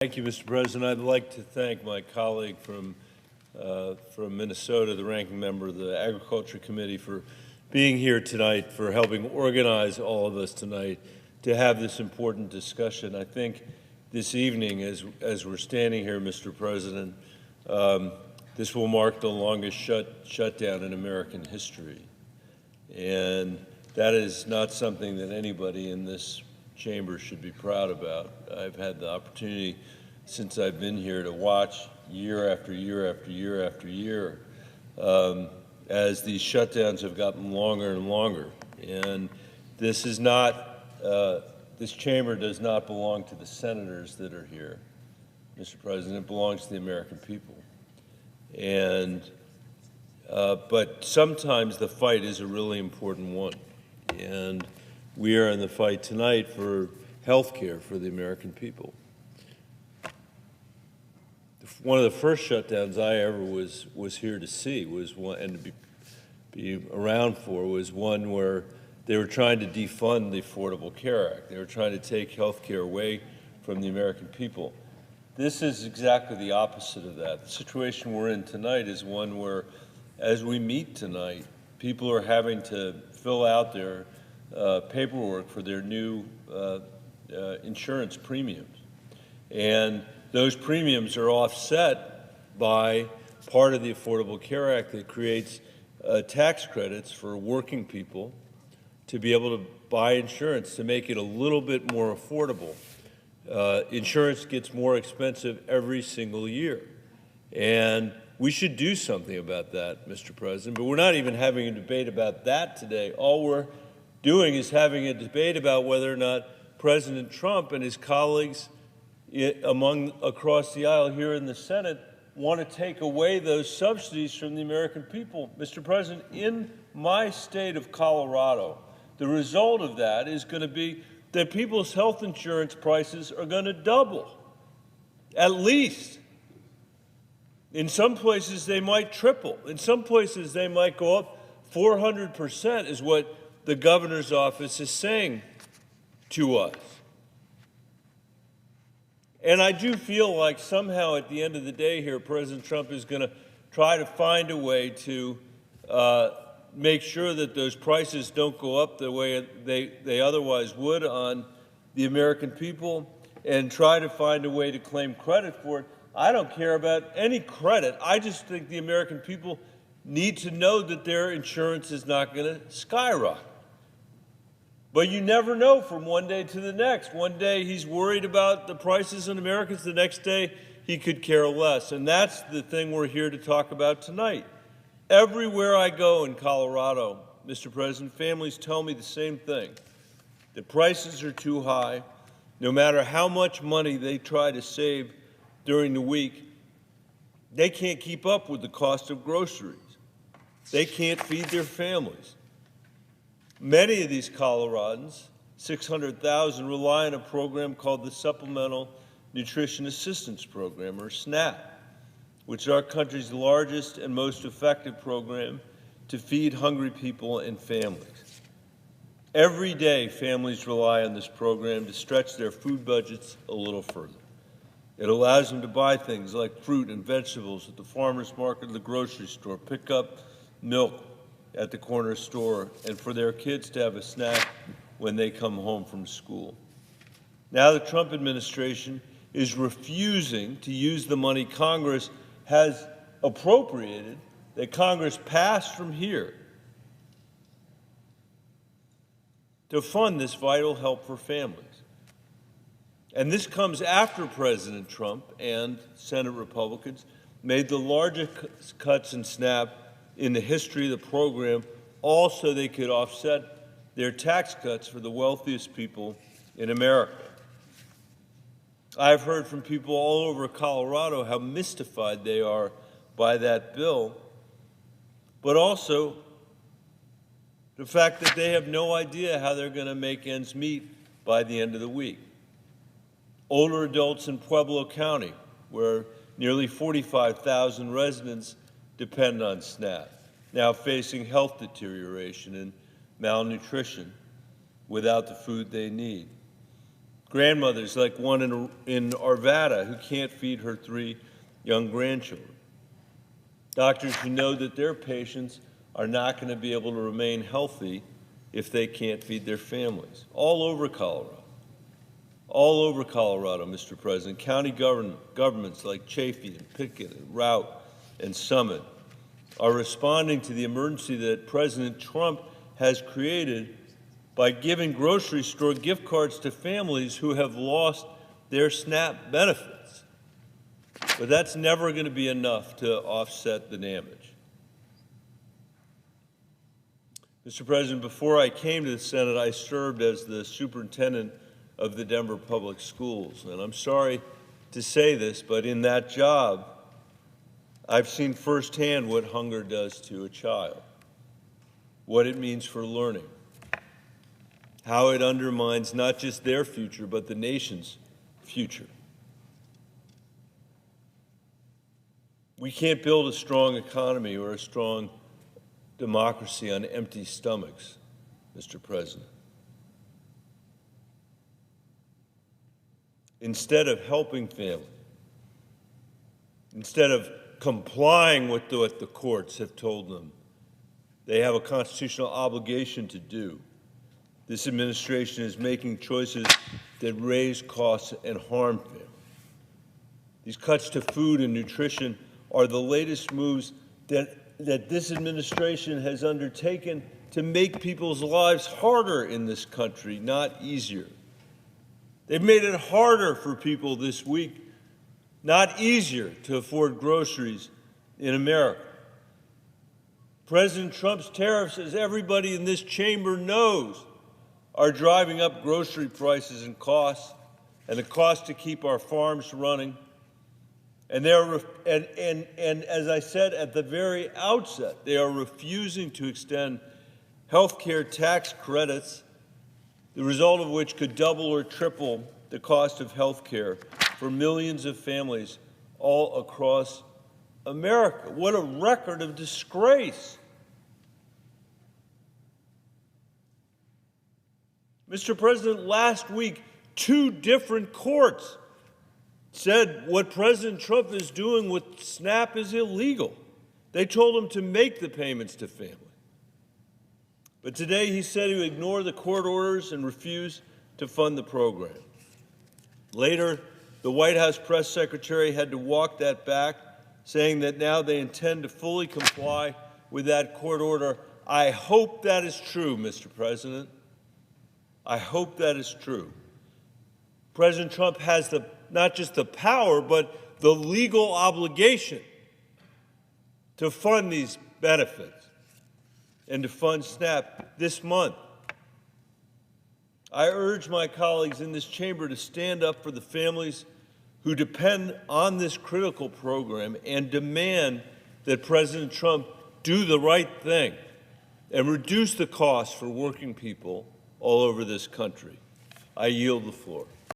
Thank you, Mr. President. I'd like to thank my colleague from Minnesota, the ranking member of the Agriculture Committee, for being here tonight, for helping organize all of us tonight to have this important discussion. I think this evening, as we're standing here, Mr. President, this will mark the longest shutdown in American history. And that is not something that anybody in this chamber should be proud about. I've had the opportunity since I've been here to watch year after year after year after year as these shutdowns have gotten longer and longer. And this is not, this chamber does not belong to the senators that are here, Mr. President. It belongs to the American people. And, but sometimes the fight is a really important one. And we are in the fight tonight for health care for the American people. One of the first shutdowns I ever was here to see was one, and to be around for, was one where they were trying to defund the Affordable Care Act. They were trying to take health care away from the American people. This is exactly the opposite of that. The situation we're in tonight is one where, as we meet tonight, people are having to fill out their paperwork for their new insurance premiums. And those premiums are offset by part of the Affordable Care Act that creates tax credits for working people to be able to buy insurance to make it a little bit more affordable. Insurance gets more expensive every single year. And we should do something about that, Mr. President, but we're not even having a debate about that today. All we're doing is having a debate about whether or not President Trump and his colleagues across the aisle here in the Senate want to take away those subsidies from the American people. Mr. President, in my state of Colorado, the result of that is going to be that people's health insurance prices are going to double, at least. In some places, they might triple. In some places, they might go up 400%, is what the governor's office is saying to us. And I do feel like somehow at the end of the day here, President Trump is going to try to find a way to make sure that those prices don't go up the way they otherwise would on the American people, and try to find a way to claim credit for it. I don't care about any credit. I just think the American people need to know that their insurance is not going to skyrocket. But you never know from one day to the next. One day he's worried about the prices in Americans. The next day he could care less. And that's the thing we're here to talk about tonight. Everywhere I go in Colorado, Mr. President, families tell me the same thing. The prices are too high. No matter how much money they try to save during the week, they can't keep up with the cost of groceries. They can't feed their families. Many of these Coloradans, 600,000, rely on a program called the Supplemental Nutrition Assistance Program, or SNAP, which is our country's largest and most effective program to feed hungry people and families. Every day, families rely on this program to stretch their food budgets a little further. It allows them to buy things like fruit and vegetables at the farmer's market or the grocery store, pick up milk at the corner store, and for their kids to have a snack when they come home from school. Now the Trump administration is refusing to use the money Congress has appropriated, that Congress passed from here, to fund this vital help for families. And this comes after President Trump and Senate Republicans made the largest cuts in SNAP in the history of the program, all so they could offset their tax cuts for the wealthiest people in America. I've heard from people all over Colorado how mystified they are by that bill, but also the fact that they have no idea how they're going to make ends meet by the end of the week. Older adults in Pueblo County, where nearly 45,000 residents depend on SNAP, now facing health deterioration and malnutrition without the food they need. grandmothers like one in Arvada who can't feed her 3 young grandchildren, doctors who know that their patients are not going to be able to remain healthy if they can't feed their families. All over Colorado, Mr. President, county governments like Chaffee and Pickett and Routt and Summit are responding to the emergency that President Trump has created by giving grocery store gift cards to families who have lost their SNAP benefits. But that's never going to be enough to offset the damage. Mr. President, before I came to the Senate, I served as the superintendent of the Denver Public Schools. And I'm sorry to say this, but in that job, I've seen firsthand what hunger does to a child, what it means for learning, how it undermines not just their future, but the nation's future. We can't build a strong economy or a strong democracy on empty stomachs, Mr. President. Instead of helping families, instead of complying with what the courts have told them they have a constitutional obligation to do, this administration is making choices that raise costs and harm families. These cuts to food and nutrition are the latest moves that this administration has undertaken to make people's lives harder in this country, not easier. They've made it harder for people this week, not easier, to afford groceries in America. President Trump's tariffs, as everybody in this chamber knows, are driving up grocery prices and costs, and the cost to keep our farms running. And as I said at the very outset, they are refusing to extend health care tax credits, the result of which could double or triple the cost of health care for millions of families all across America. What a record of disgrace. Mr. President, last week, 2 different courts said what President Trump is doing with SNAP is illegal. They told him to make the payments to families. But today he said he would ignore the court orders and refuse to fund the program. Later, the White House press secretary had to walk that back, saying that now they intend to fully comply with that court order. I hope that is true, Mr. President. I hope that is true. President Trump has not just the power, but the legal obligation to fund these benefits and to fund SNAP this month. I urge my colleagues in this chamber to stand up for the families who depend on this critical program and demand that President Trump do the right thing and reduce the costs for working people all over this country. I yield the floor.